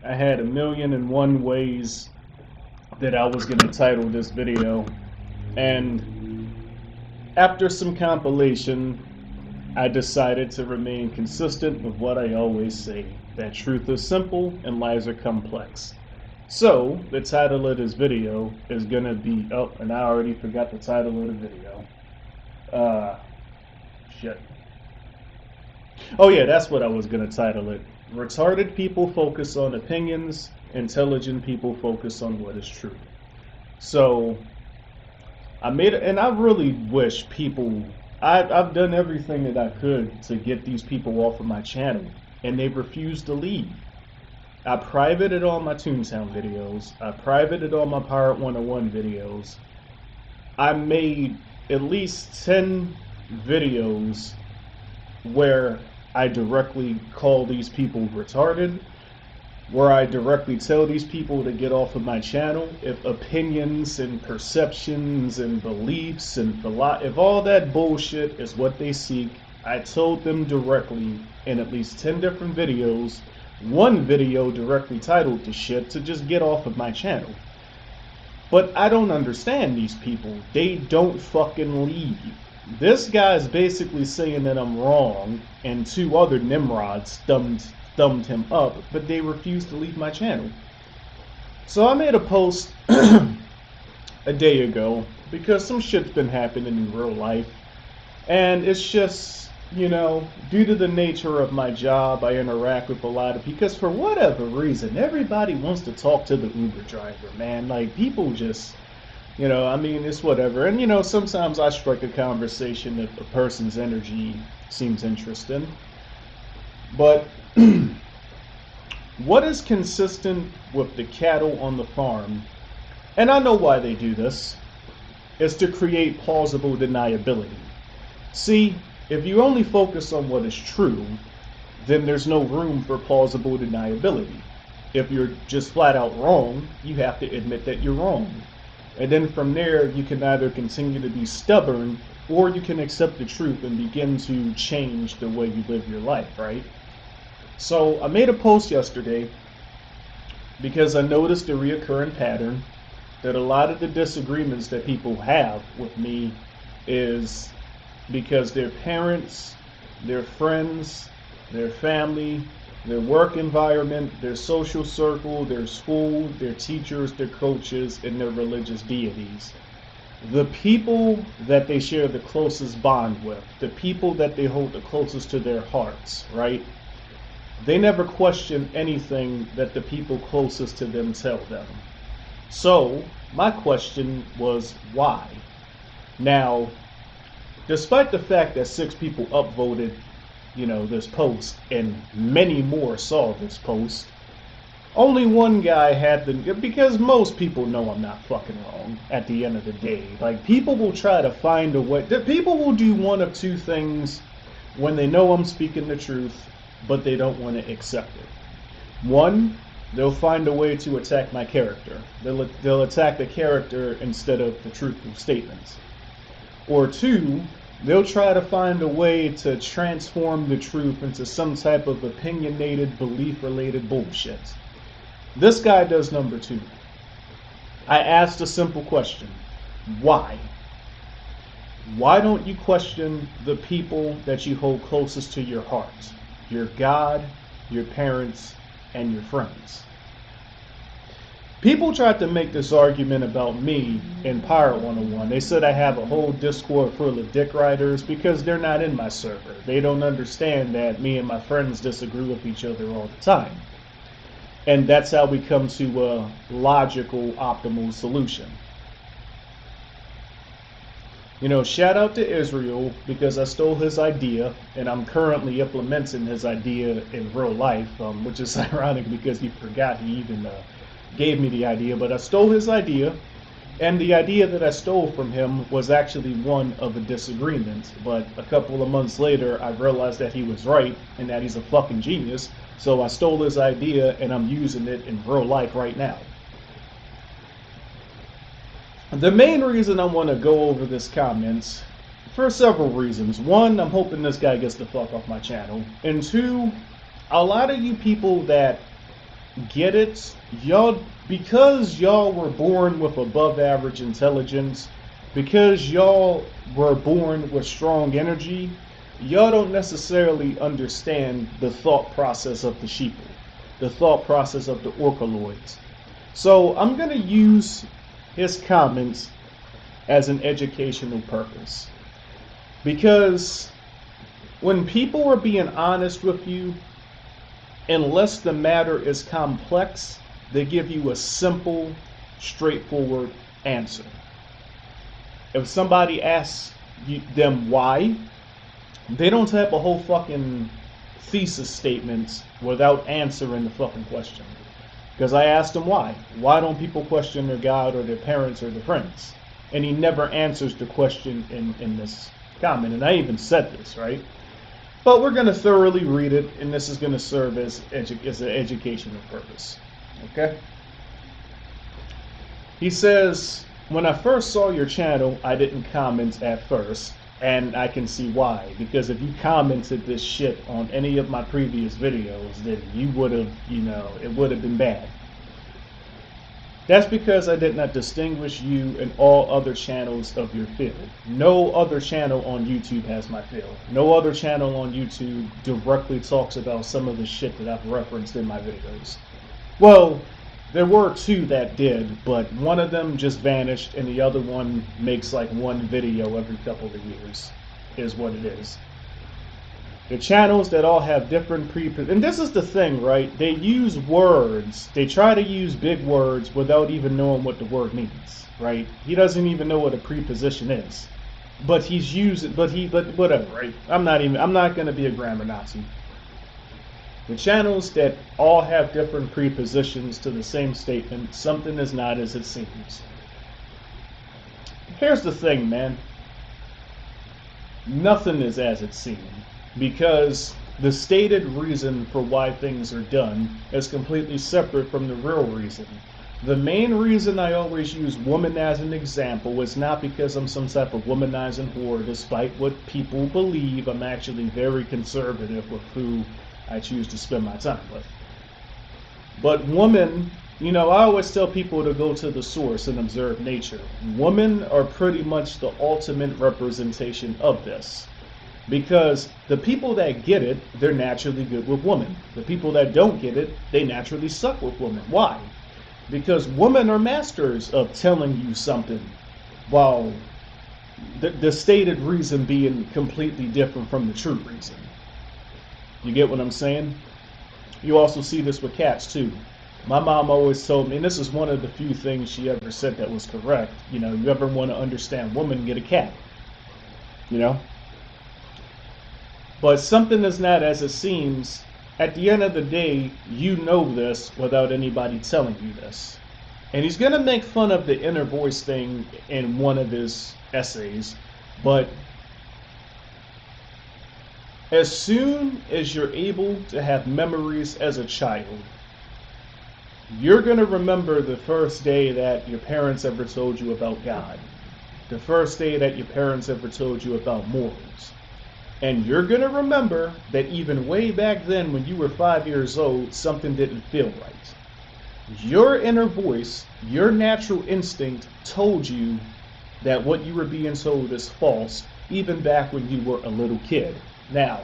I had 1,000,001 ways that I was going to title this video, and after some compilation, I decided to remain consistent with what I always say, that truth is simple and lies are complex. So, the title of this video is going to be, oh, and I already forgot the title of the video. Shit. Oh yeah, that's what I was going to title it. Retarded people focus on opinions, intelligent people focus on what is true. So, I made it, and I really wish people, I've done everything that I could to get these people off of my channel, and they refuse to leave. I privated all my Toontown videos, I privated all my Pirate 101 videos. I made at least 10 videos where I directly call these people retarded, where I directly tell these people to get off of my channel if opinions and perceptions and beliefs and if all that bullshit is what they seek. I told them directly in at least 10 different videos, one video directly titled the shit, to just get off of my channel. But I don't understand these people. They don't fucking leave. This guy's basically saying that I'm wrong, and two other Nimrods thumbed him up, but they refused to leave my channel. So I made a post a day ago, because some shit's been happening in real life, and it's just, you know, due to the nature of my job, I interact with a lot of, because for whatever reason, everybody wants to talk to the Uber driver, man. Like, people just, you know, I mean, it's whatever. And, you know, sometimes I strike a conversation if a person's energy seems interesting. But what is consistent with the cattle on the farm, and I know why they do this, is to create plausible deniability. See, if you only focus on what is true, then there's no room for plausible deniability. If you're just flat out wrong, you have to admit that you're wrong. And then from there, you can either continue to be stubborn, or you can accept the truth and begin to change the way you live your life, right? So I made a post yesterday because I noticed a reoccurring pattern that a lot of the disagreements that people have with me is because their parents, their friends, their family, their work environment, their social circle, their school, their teachers, their coaches, and their religious deities. The people that they share the closest bond with, the people that they hold the closest to their hearts, right? They never question anything that the people closest to them tell them. So, my question was, why? Now, despite the fact that 6 people upvoted, you know, this post, and many more saw this post, only one guy had the, because most people know I'm not fucking wrong at the end of the day. Like, people will try to find a way, people will do one of two things when they know I'm speaking the truth, but they don't want to accept it. One, they'll find a way to attack my character. They'll attack the character instead of the truthful statements. Or two, they'll try to find a way to transform the truth into some type of opinionated, belief-related bullshit. This guy does number 2. I asked a simple question. Why? Why don't you question the people that you hold closest to your heart? Your God, your parents, and your friends. People tried to make this argument about me in Pirate 101. They said I have a whole Discord full of dick riders because they're not in my server. They don't understand that me and my friends disagree with each other all the time. And that's how we come to a logical, optimal solution. You know, shout out to Israel, because I stole his idea, and I'm currently implementing his idea in real life, which is ironic because he forgot he even gave me the idea, but I stole his idea, and the idea that I stole from him was actually one of a disagreement, but a couple of months later I realized that he was right, and that he's a fucking genius, so I stole his idea and I'm using it in real life right now. The main reason I want to go over this comment, for several reasons. One, I'm hoping this guy gets the fuck off my channel, and two, a lot of you people that get it, y'all, because y'all were born with above average intelligence, because y'all were born with strong energy, y'all don't necessarily understand the thought process of the sheeple, the thought process of the orcaloids. So I'm going to use his comments as an educational purpose. Because when people are being honest with you, unless the matter is complex, they give you a simple, straightforward answer. If somebody asks them why, they don't have a whole fucking thesis statements without answering the fucking question. Because I asked him why. Why don't people question their God or their parents or their friends? And he never answers the question in this comment. And I even said this, right? But we're going to thoroughly read it, and this is going to serve as an educational purpose. Okay? He says, when I first saw your channel, I didn't comment at first, and I can see why. Because if you commented this shit on any of my previous videos, then you would have, it would have been bad. That's because I did not distinguish you and all other channels of your field. No other channel on YouTube has my field. No other channel on YouTube directly talks about some of the shit that I've referenced in my videos. Well, there were two that did, but one of them just vanished and the other one makes like one video every couple of years, is what it is. The channels that all have different and this is the thing, right? They use words. They try to use big words without even knowing what the word means, right? He doesn't even know what a preposition is, but he's using. But whatever, right? I'm not going to be a grammar Nazi. The channels that all have different prepositions to the same statement, something is not as it seems. Here's the thing, man. Nothing is as it seems. Because the stated reason for why things are done is completely separate from the real reason. The main reason I always use woman as an example is not because I'm some type of womanizing whore, despite what people believe. I'm actually very conservative with who I choose to spend my time with. But women, I always tell people to go to the source and observe nature. Women are pretty much the ultimate representation of this. Because the people that get it, they're naturally good with women. The people that don't get it, they naturally suck with women. Why? Because women are masters of telling you something, while the stated reason being completely different from the true reason. You get what I'm saying? You also see this with cats too. My mom always told me, and this is one of the few things she ever said that was correct, you ever want to understand women, get a cat. But something is not as it seems. At the end of the day, you know this without anybody telling you this. And he's going to make fun of the inner voice thing in one of his essays. But as soon as you're able to have memories as a child, you're going to remember the first day that your parents ever told you about God. The first day that your parents ever told you about morals. And you're going to remember that even way back then when you were 5 years old, something didn't feel right. Your inner voice, your natural instinct told you that what you were being told is false, even back when you were a little kid. Now,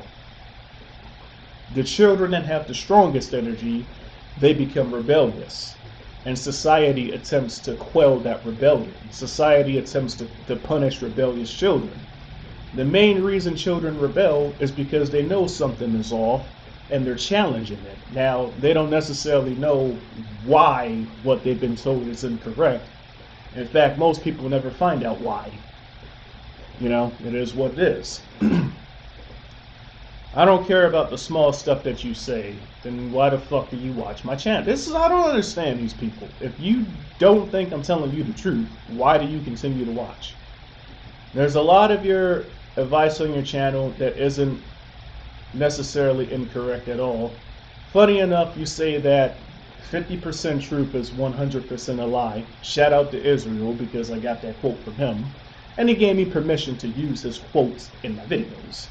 the children that have the strongest energy, they become rebellious. And society attempts to quell that rebellion. Society attempts to punish rebellious children. The main reason children rebel is because they know something is off and they're challenging it. Now, they don't necessarily know why what they've been told is incorrect. In fact, most people never find out why. It is what it is. I don't care about the small stuff that you say. Then why the fuck do you watch my channel? I don't understand these people. If you don't think I'm telling you the truth, why do you continue to watch? There's a lot of your advice on your channel that isn't necessarily incorrect at all. Funny enough, you say that 50% truth is 100% a lie. Shout out to Israel because I got that quote from him. And he gave me permission to use his quotes in my videos.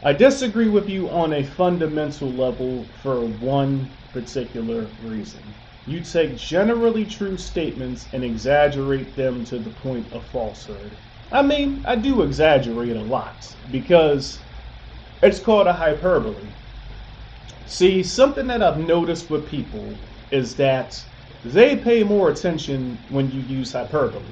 I disagree with you on a fundamental level for one particular reason. You take generally true statements and exaggerate them to the point of falsehood. I mean, I do exaggerate a lot because it's called a hyperbole. See, something that I've noticed with people is that they pay more attention when you use hyperbole.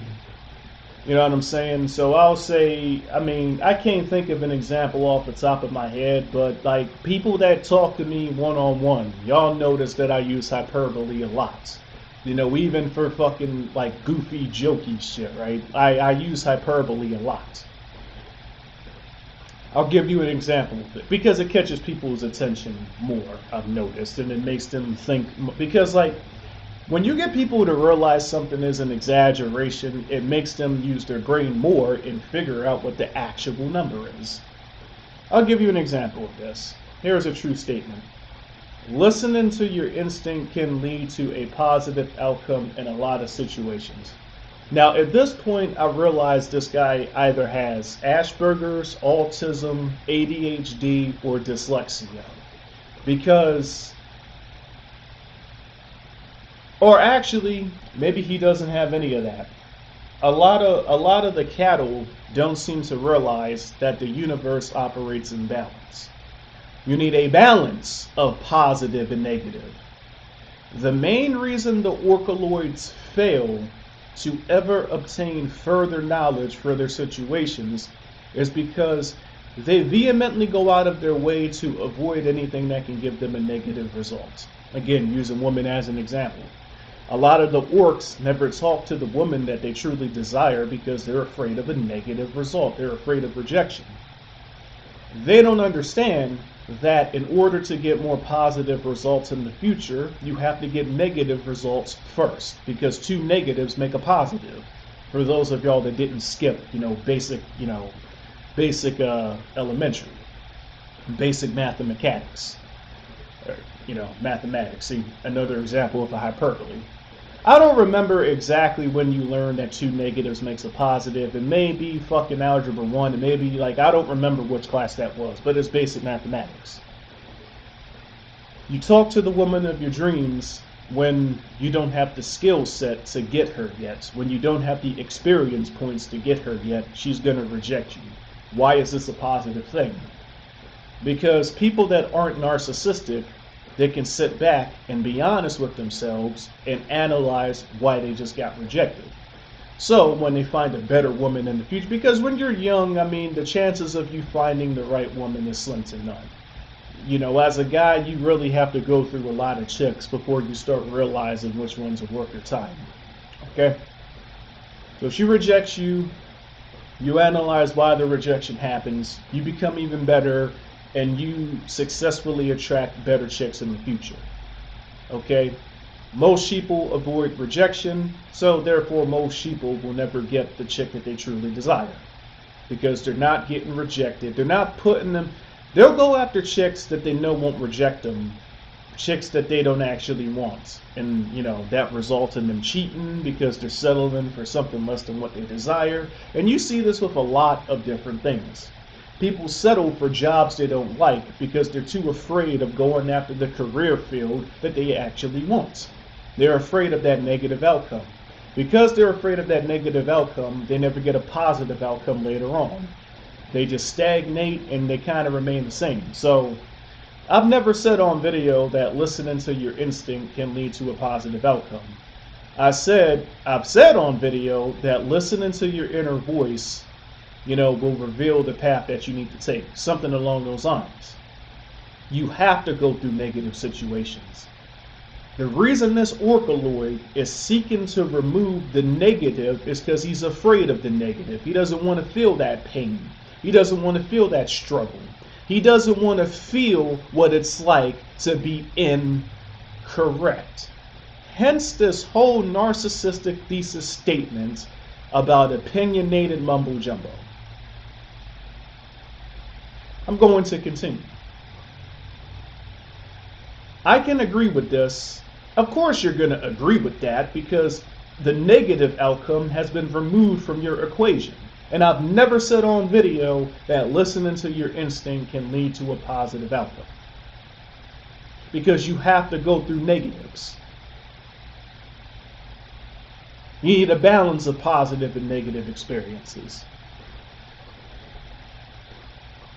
You know what I'm saying? So I'll say, I mean, I can't think of an example off the top of my head, but like people that talk to me one-on-one, y'all notice that I use hyperbole a lot. You know, even for fucking like goofy, jokey shit, right? I use hyperbole a lot. I'll give you an example of it because it catches people's attention more, I've noticed, and it makes them think, because like, when you get people to realize something is an exaggeration, it makes them use their brain more and figure out what the actual number is. I'll give you an example of this. Here's a true statement. Listening to your instinct can lead to a positive outcome in a lot of situations. Now, at this point, I realize this guy either has Asperger's, autism, ADHD, or dyslexia. Because... or actually, maybe he doesn't have any of that. A lot of the cattle don't seem to realize that the universe operates in balance. You need a balance of positive and negative. The main reason the orcaloids fail to ever obtain further knowledge for their situations is because they vehemently go out of their way to avoid anything that can give them a negative result. Again, using women as an example. A lot of the orcs never talk to the woman that they truly desire because they're afraid of a negative result. They're afraid of rejection. They don't understand that in order to get more positive results in the future, you have to get negative results first, because two negatives make a positive. For those of y'all that didn't skip, basic elementary, basic mathematics. Mathematics. See, another example of a hyperbole. I don't remember exactly when you learned that two negatives makes a positive. It may be fucking algebra 1. It may be I don't remember which class that was, but it's basic mathematics. You talk to the woman of your dreams when you don't have the skill set to get her yet. When you don't have the experience points to get her yet, she's going to reject you. Why is this a positive thing? Because people that aren't narcissistic, they can sit back and be honest with themselves and analyze why they just got rejected. So when they find a better woman in the future, because when you're young, I mean, the chances of you finding the right woman is slim to none. As a guy, you really have to go through a lot of chicks before you start realizing which ones are worth your time. Okay? So if she rejects you, you analyze why the rejection happens, you become even better, and you successfully attract better chicks in the future. Okay? Most sheeple avoid rejection, so therefore most sheeple will never get the chick that they truly desire. Because they're not getting rejected. They're not putting them... They'll go after chicks that they know won't reject them. Chicks that they don't actually want. And, that results in them cheating because they're settling for something less than what they desire. And you see this with a lot of different things. People settle for jobs they don't like because they're too afraid of going after the career field that they actually want. They're afraid of that negative outcome. Because they're afraid of that negative outcome, they never get a positive outcome later on. They just stagnate and they kind of remain the same. So I've never said on video that listening to your instinct can lead to a positive outcome. I've said on video that listening to your inner voice will reveal the path that you need to take. Something along those lines. You have to go through negative situations. The reason this orcaloid is seeking to remove the negative is because he's afraid of the negative. He doesn't want to feel that pain. He doesn't want to feel that struggle. He doesn't want to feel what it's like to be incorrect. Hence this whole narcissistic thesis statement about opinionated mumbo jumbo. I'm going to continue. I can agree with this. Of course you're going to agree with that because the negative outcome has been removed from your equation. And I've never said on video that listening to your instinct can lead to a positive outcome. Because you have to go through negatives. You need a balance of positive and negative experiences.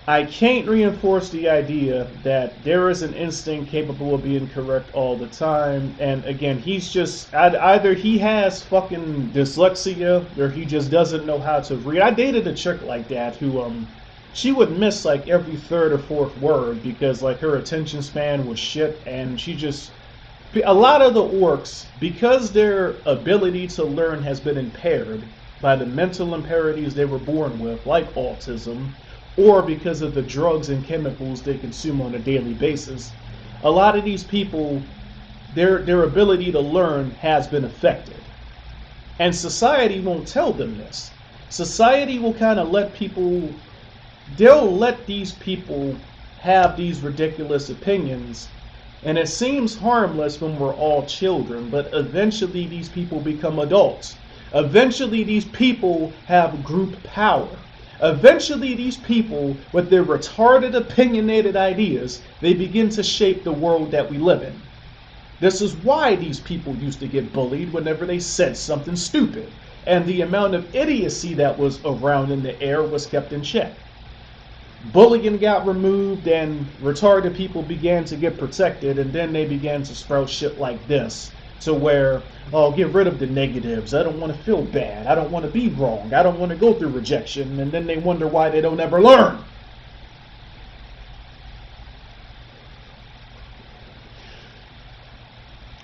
I can't reinforce the idea that there is an instinct capable of being correct all the time. And again, he's just, either he has fucking dyslexia or he just doesn't know how to read. I dated a chick like that who, she would miss like every third or fourth word because like her attention span was shit, and she just, a lot of the orcs, because their ability to learn has been impaired by the mental impairments they were born with, like autism, or because of the drugs and chemicals they consume on a daily basis, a lot of these people, their ability to learn has been affected. And society won't tell them this. Society will kind of let people, they'll let these people have these ridiculous opinions, and it seems harmless when we're all children, but eventually these people become adults. Eventually these people have group power. Eventually these people, with their retarded, opinionated ideas, they begin to shape the world that we live in. This is why these people used to get bullied whenever they said something stupid, and the amount of idiocy that was around in the air was kept in check. Bullying got removed and retarded people began to get protected, and then they began to sprout shit like this. To where, oh, get rid of the negatives. I don't want to feel bad. I don't want to be wrong. I don't want to go through rejection. And then they wonder why they don't ever learn.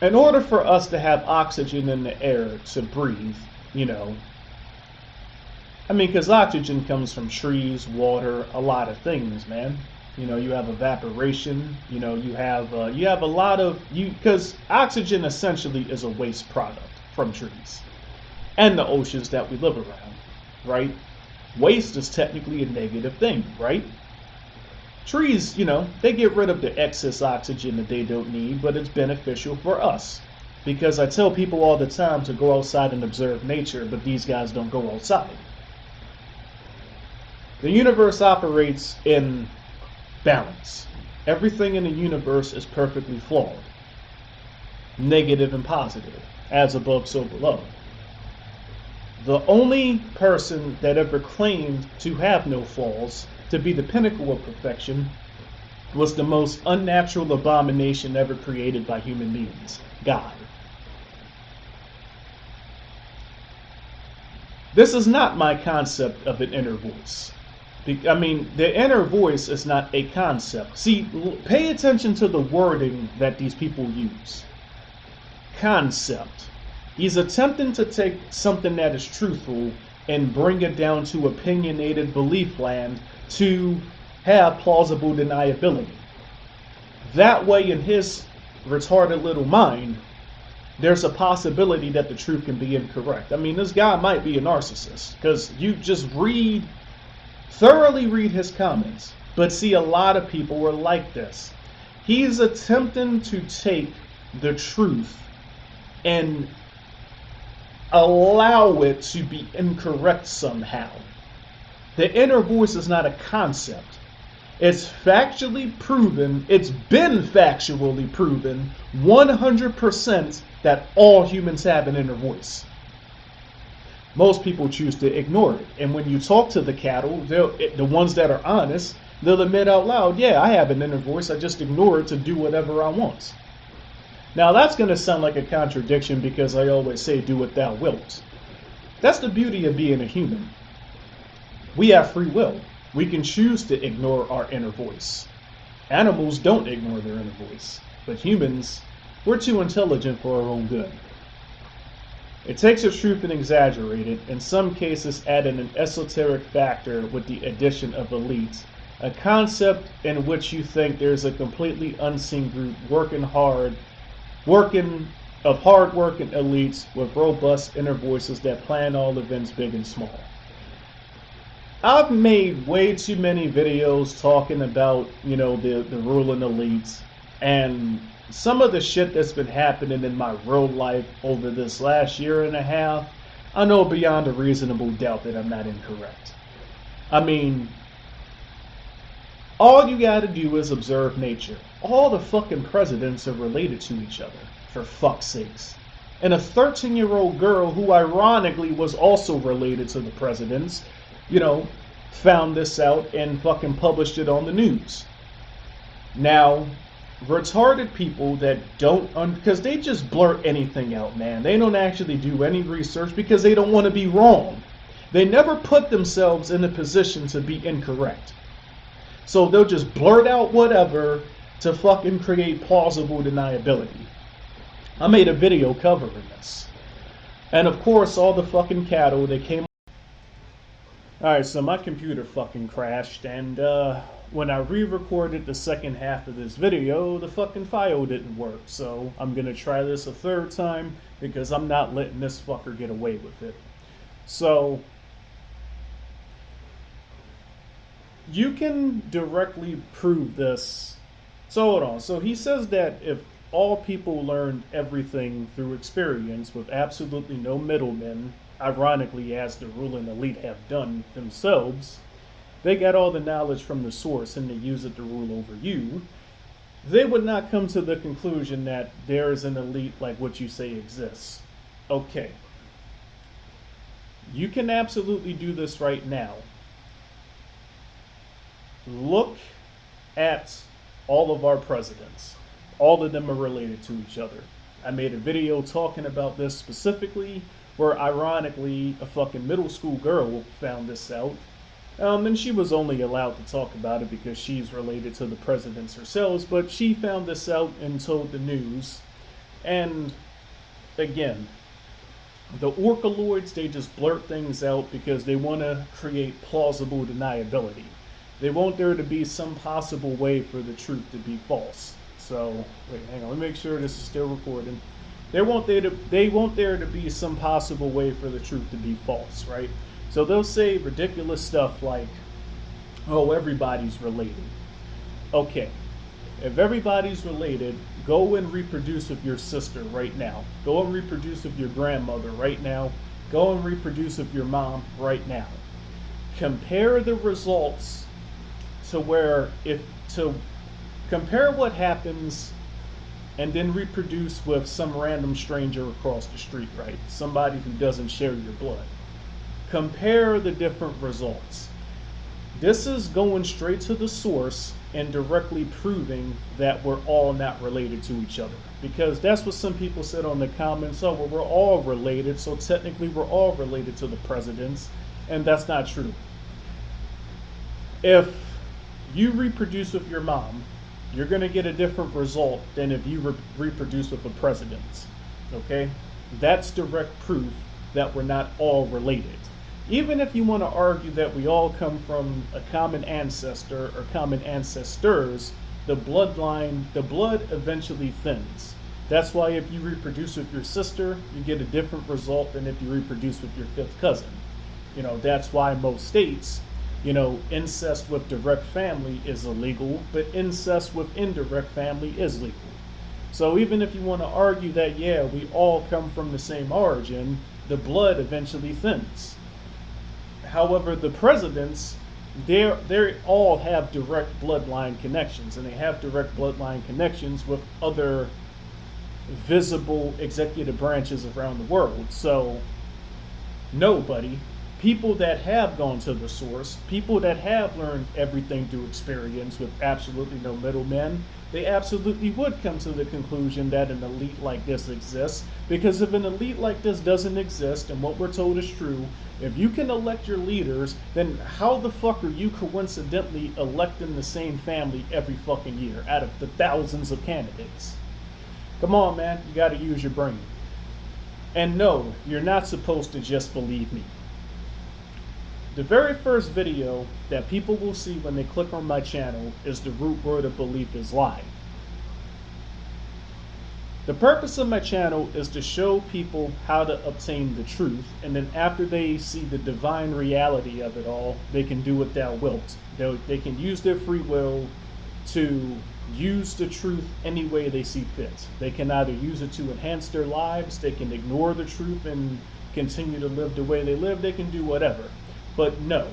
In order for us to have oxygen in the air to breathe, you know, I mean, because oxygen comes from trees, water, a lot of things, man. You know, you have evaporation, you know, you have a lot of, because oxygen essentially is a waste product from trees and the oceans that we live around, right? Waste is technically a negative thing, right? Trees, you know, they get rid of the excess oxygen that they don't need, but it's beneficial for us. Because I tell people all the time to go outside and observe nature, but these guys don't go outside. The universe operates in balance. Everything in the universe is perfectly flawed. Negative and positive. As above, so below. The only person that ever claimed to have no flaws, to be the pinnacle of perfection, was the most unnatural abomination ever created by human beings. God. This is not my concept of an inner voice. I mean, the inner voice is not a concept. See, pay attention to the wording that these people use. Concept. He's attempting to take something that is truthful and bring it down to opinionated belief land to have plausible deniability. That way, in his retarded little mind, there's a possibility that the truth can be incorrect. I mean, this guy might be a narcissist, because you just thoroughly read his comments. But see, a lot of people were like this. He's attempting to take the truth and allow it to be incorrect somehow. The inner voice is not a concept. It's factually proven, it's been factually proven 100% that all humans have an inner voice. Most people choose to ignore it. And when you talk to the cattle, the ones that are honest, they'll admit out loud, yeah, I have an inner voice, I just ignore it to do whatever I want. Now that's going to sound like a contradiction because I always say, do what thou wilt. That's the beauty of being a human. We have free will. We can choose to ignore our inner voice. Animals don't ignore their inner voice. But humans, we're too intelligent for our own good. It takes a truth and exaggerate it, in some cases adding an esoteric factor with the addition of elites, a concept in which you think there's a completely unseen group working hardworking elites with robust inner voices that plan all events big and small. I've made way too many videos talking about, you know, the ruling elites, and some of the shit that's been happening in my real life over this last year and a half I know beyond a reasonable doubt that I'm not incorrect. I mean, all you gotta do is observe nature. All the fucking presidents are related to each other, for fuck's sakes. And a 13-year-old girl who ironically was also related to the presidents, found this out and fucking published it on the news. Now, retarded people that don't, because they just blurt anything out, man. They don't actually do any research because they don't want to be wrong. They never put themselves in a position to be incorrect. So they'll just blurt out whatever to fucking create plausible deniability. I made a video covering this. And of course, all the fucking cattle, they came. Alright, so my computer fucking crashed, and when I re-recorded the second half of this video, the fucking file didn't work. So I'm gonna try this a third time because I'm not letting this fucker get away with it. So you can directly prove this. So hold on. So he says that if all people learned everything through experience with absolutely no middlemen, ironically as the ruling elite have done themselves, they got all the knowledge from the source and they use it to rule over you, they would not come to the conclusion that there is an elite like what you say exists. Okay. You can absolutely do this right now. Look at all of our presidents. All of them are related to each other. I made a video talking about this specifically, where ironically a fucking middle school girl found this out. And she was only allowed to talk about it because she's related to the presidents herself, but she found this out and told the news. And again, the orcaloids, they just blurt things out because they want to create plausible deniability. They want there to be some possible way for the truth to be false. So, wait, hang on, let me make sure this is still recording. They want there to be some possible way for the truth to be false, right? So they'll say ridiculous stuff like, oh, everybody's related. Okay, if everybody's related, go and reproduce with your sister right now. Go and reproduce with your grandmother right now. Go and reproduce with your mom right now. Compare the results compare what happens and then reproduce with some random stranger across the street, right? Somebody who doesn't share your blood. Compare the different results. This is going straight to the source and directly proving that we're all not related to each other. Because that's what some people said on the comments, oh, well, we're all related, so technically we're all related to the presidents, and that's not true. If you reproduce with your mom, you're going to get a different result than if you reproduce with a president. Okay? That's direct proof that we're not all related. Even if you want to argue that we all come from a common ancestor or common ancestors, the blood eventually thins. That's why if you reproduce with your sister, you get a different result than if you reproduce with your fifth cousin. That's why most states, incest with direct family is illegal, but incest with indirect family is legal. So even if you want to argue that, yeah, we all come from the same origin, the blood eventually thins. However, the presidents, they all have direct bloodline connections, and they have direct bloodline connections with other visible executive branches around the world. So nobody, people that have gone to the source, people that have learned everything through experience with absolutely no middlemen, they absolutely would come to the conclusion that an elite like this exists. Because if an elite like this doesn't exist, and what we're told is true, if you can elect your leaders, then how the fuck are you coincidentally electing the same family every fucking year out of the thousands of candidates? Come on, man, you gotta use your brain. And no, you're not supposed to just believe me. The very first video that people will see when they click on my channel is the root word of belief is lie. The purpose of my channel is to show people how to obtain the truth, and then after they see the divine reality of it all, they can do what thou wilt. They can use their free will to use the truth any way they see fit. They can either use it to enhance their lives, they can ignore the truth and continue to live the way they live, they can do whatever. But no,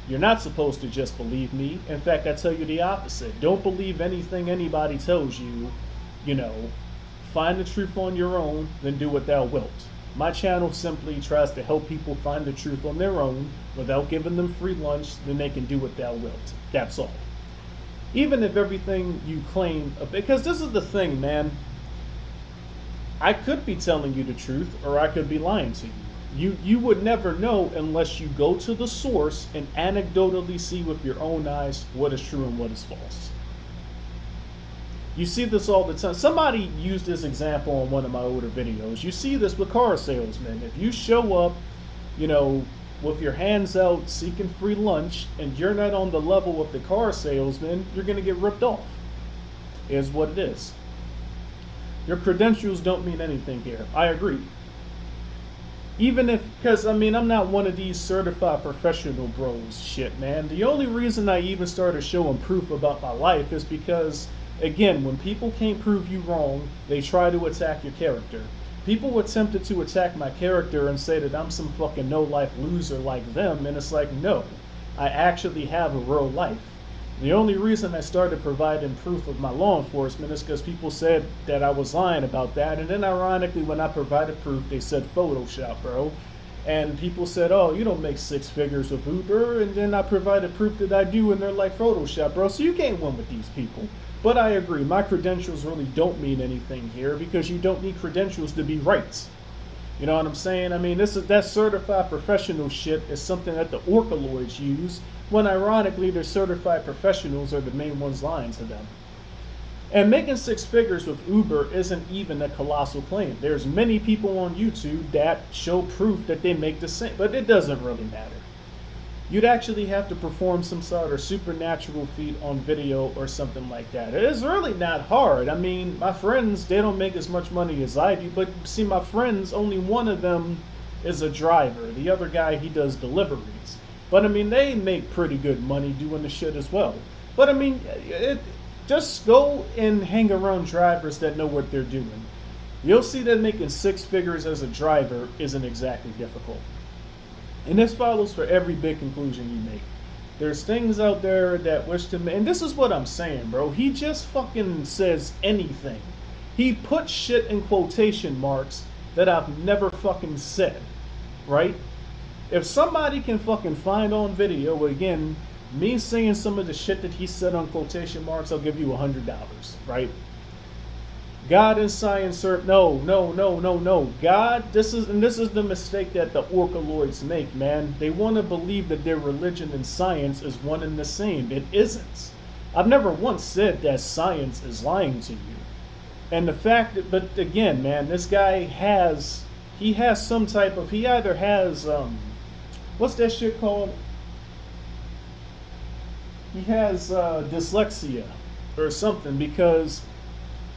you're not supposed to just believe me. In fact, I tell you the opposite. Don't believe anything anybody tells you. You know, find the truth on your own, then do what thou wilt. My channel simply tries to help people find the truth on their own without giving them free lunch, then they can do what thou wilt. That's all. Even if everything you claim, because this is the thing, man. I could be telling you the truth, or I could be lying to you. You would never know unless you go to the source and anecdotally see with your own eyes what is true and what is false. You see this all the time. Somebody used this example on one of my older videos. You see this with car salesmen. If you show up, you know, with your hands out seeking free lunch and you're not on the level of the car salesman, you're going to get ripped off. Is what it is. Your credentials don't mean anything here. I agree. Even if, because I mean, I'm not one of these certified professional bros shit, man. The only reason I even started showing proof about my life is because, again, when people can't prove you wrong, they try to attack your character. People attempted to attack my character and say that I'm some fucking no-life loser like them, and it's like, no, I actually have a real life. The only reason I started providing proof of my law enforcement is because people said that I was lying about that, and then ironically, when I provided proof, they said Photoshop, bro. And people said, oh, you don't make 6 figures with Uber, and then I provided proof that I do, and they're like, Photoshop, bro, so you can't win with these people. But I agree, my credentials really don't mean anything here because you don't need credentials to be right. You know what I'm saying? I mean, that certified professional shit is something that the cattlaloids use, when ironically their certified professionals are the main ones lying to them. And making 6 figures with Uber isn't even a colossal claim. There's many people on YouTube that show proof that they make the same, but it doesn't really matter. You'd actually have to perform some sort of supernatural feat on video or something like that. It is really not hard. I mean, my friends, they don't make as much money as I do, but see, my friends, only one of them is a driver. The other guy, he does deliveries. But I mean, they make pretty good money doing the shit as well. But I mean, just go and hang around drivers that know what they're doing. You'll see that making 6 figures as a driver isn't exactly difficult. And this follows for every big conclusion you make. There's things out there that wish to make, and this is what I'm saying, bro. He just fucking says anything. He puts shit in quotation marks that I've never fucking said, right? If somebody can fucking find on video, again, me saying some of the shit that he said on quotation marks, I'll give you $100, right? God and science are no. God, this is the mistake that the cattlaloids make, man. They want to believe that their religion and science is one and the same. It isn't. I've never once said that science is lying to you. And the fact that, but again, man, this guy has some type of, he either has, what's that shit called? He has dyslexia or something, because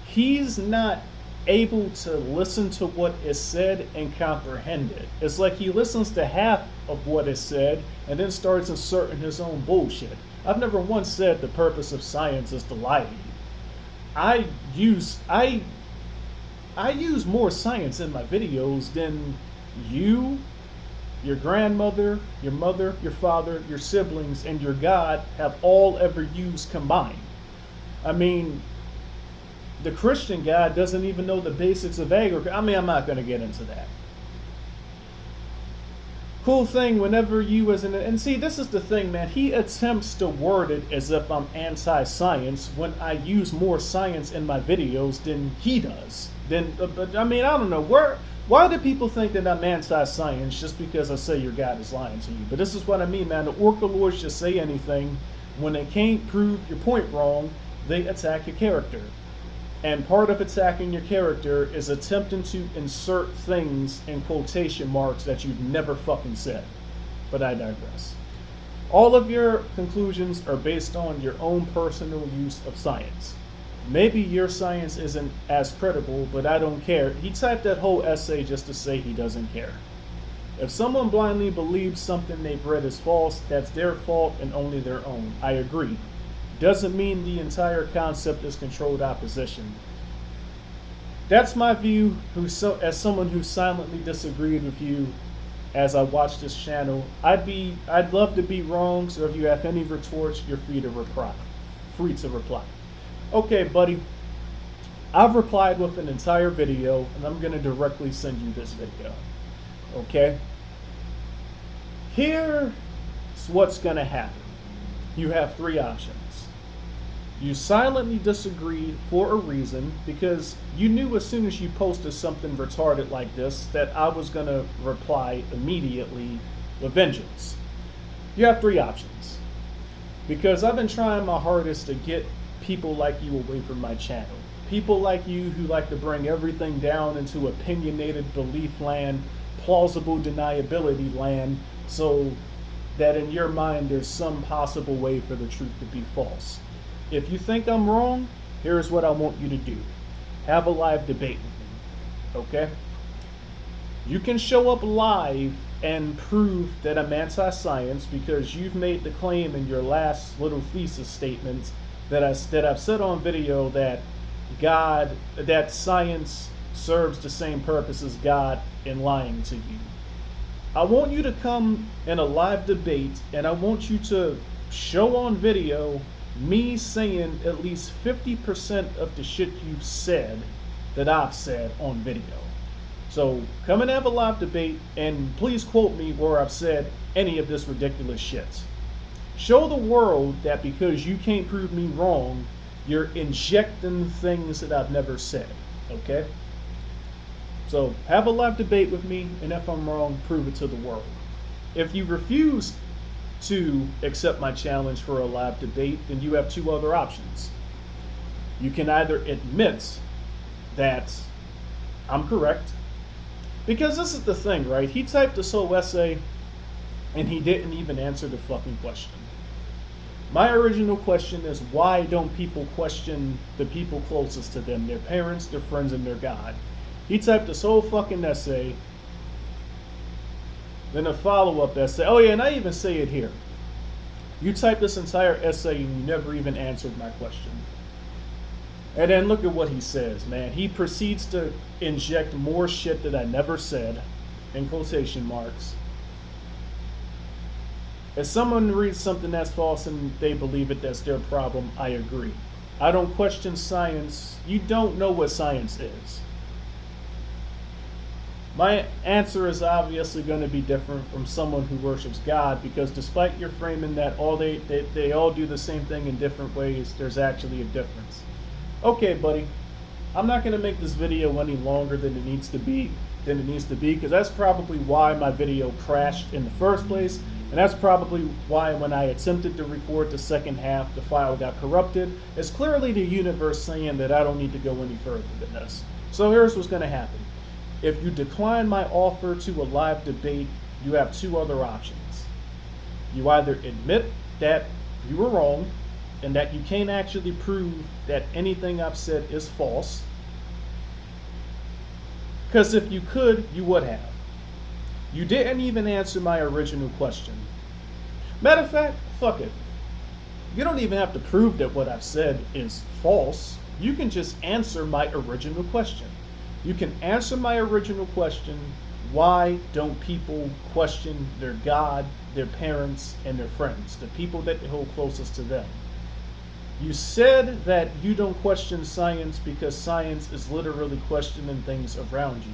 he's not able to listen to what is said and comprehend it. It's like he listens to half of what is said and then starts inserting his own bullshit. I've never once said the purpose of science is to lie to you. I use more science in my videos than you, your grandmother, your mother, your father, your siblings, and your God have all ever used combined. I mean, the Christian God doesn't even know the basics of agriculture. I mean, I'm not going to get into that. Cool thing, whenever you and see, this is the thing, man. He attempts to word it as if I'm anti-science when I use more science in my videos than he does. But I mean, I don't know. Why do people think that I'm anti-science just because I say your God is lying to you? But this is what I mean, man. The cattlaloids just say anything. When they can't prove your point wrong, they attack your character. And part of attacking your character is attempting to insert things in quotation marks that you've never fucking said. But I digress. All of your conclusions are based on your own personal use of science. Maybe your science isn't as credible, but I don't care. He typed that whole essay just to say he doesn't care. If someone blindly believes something they've read is false, that's their fault and only their own. I agree. Doesn't mean the entire concept is controlled opposition. That's my view. As someone who silently disagreed with you as I watch this channel, I'd love to be wrong. So if you have any retorts, you're free to reply. Free to reply. Okay, buddy. I've replied with an entire video, and I'm gonna directly send you this video. Okay. Here's what's gonna happen. You have three options. You silently disagreed for a reason because you knew as soon as you posted something retarded like this that I was going to reply immediately with vengeance. You have three options. Because I've been trying my hardest to get people like you away from my channel. People like you who like to bring everything down into opinionated belief land, plausible deniability land, so that in your mind there's some possible way for the truth to be false. If you think I'm wrong, here's what I want you to do. Have a live debate with me, okay? You can show up live and prove that I'm anti-science because you've made the claim in your last little thesis statement that I've said on video that that science serves the same purpose as God in lying to you. I want you to come in a live debate and I want you to show on video me saying at least 50% of the shit you've said that I've said on video. So come and have a live debate and please quote me where I've said any of this ridiculous shit. Show the world that because you can't prove me wrong, you're injecting things that I've never said, okay? So have a live debate with me, and if I'm wrong, prove it to the world. If you refuse to accept my challenge for a live debate, then you have two other options. You can either admit that I'm correct, because this is the thing, right? He typed this whole essay and he didn't even answer the fucking question. My original question is, why don't people question the people closest to them, their parents, their friends, and their God? He typed this whole fucking essay, then a follow-up essay. Oh yeah, and I even say it here. You typed this entire essay and you never even answered my question. And then look at what he says, man. He proceeds to inject more shit that I never said, in quotation marks. If someone reads something that's false and they believe it, that's their problem, I agree. I don't question science. You don't know what science is. My answer is obviously going to be different from someone who worships God, because despite your framing that they all do the same thing in different ways, there's actually a difference. Okay, buddy, I'm not going to make this video any longer than it needs to be, because that's probably why my video crashed in the first place, and that's probably why when I attempted to record the second half, the file got corrupted. It's clearly the universe saying that I don't need to go any further than this. So here's what's going to happen. If you decline my offer to a live debate, you have two other options. You either admit that you were wrong and that you can't actually prove that anything I've said is false, because if you could, you would have. You didn't even answer my original question. Matter of fact, fuck it. You don't even have to prove that what I've said is false. You can just answer my original question. You can answer my original question, why don't people question their God, their parents, and their friends, the people that they hold closest to them? You said that you don't question science because science is literally questioning things around you.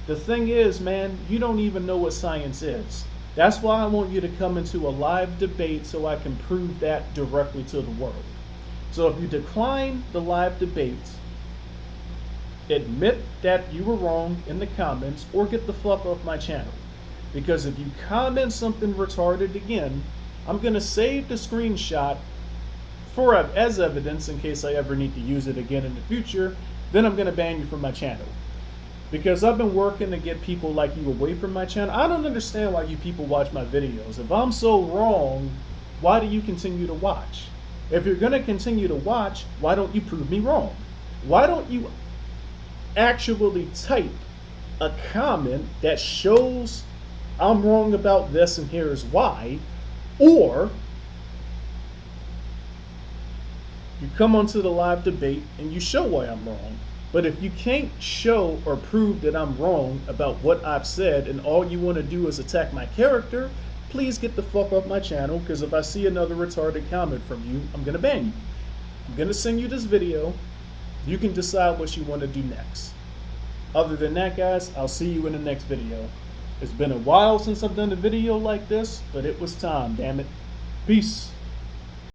The thing is, man, you don't even know what science is. That's why I want you to come into a live debate so I can prove that directly to the world. So if you decline the live debate, admit that you were wrong in the comments or get the fuck off my channel. Because if you comment something retarded again, I'm going to save the screenshot as evidence in case I ever need to use it again in the future. Then I'm going to ban you from my channel. Because I've been working to get people like you away from my channel. I don't understand why you people watch my videos. If I'm so wrong, why do you continue to watch? If you're going to continue to watch, why don't you prove me wrong? Why don't you actually type a comment that shows I'm wrong about this and here's why, or you come onto the live debate and you show why I'm wrong, But if you can't show or prove that I'm wrong about what I've said and all you want to do is attack my character, please get the fuck off my channel, because if I see another retarded comment from you, I'm going to ban you. I'm going to send you this video. You can decide what you want to do next. Other than that, guys, I'll see you in the next video. It's been a while since I've done a video like this, but it was time, damn it. Peace.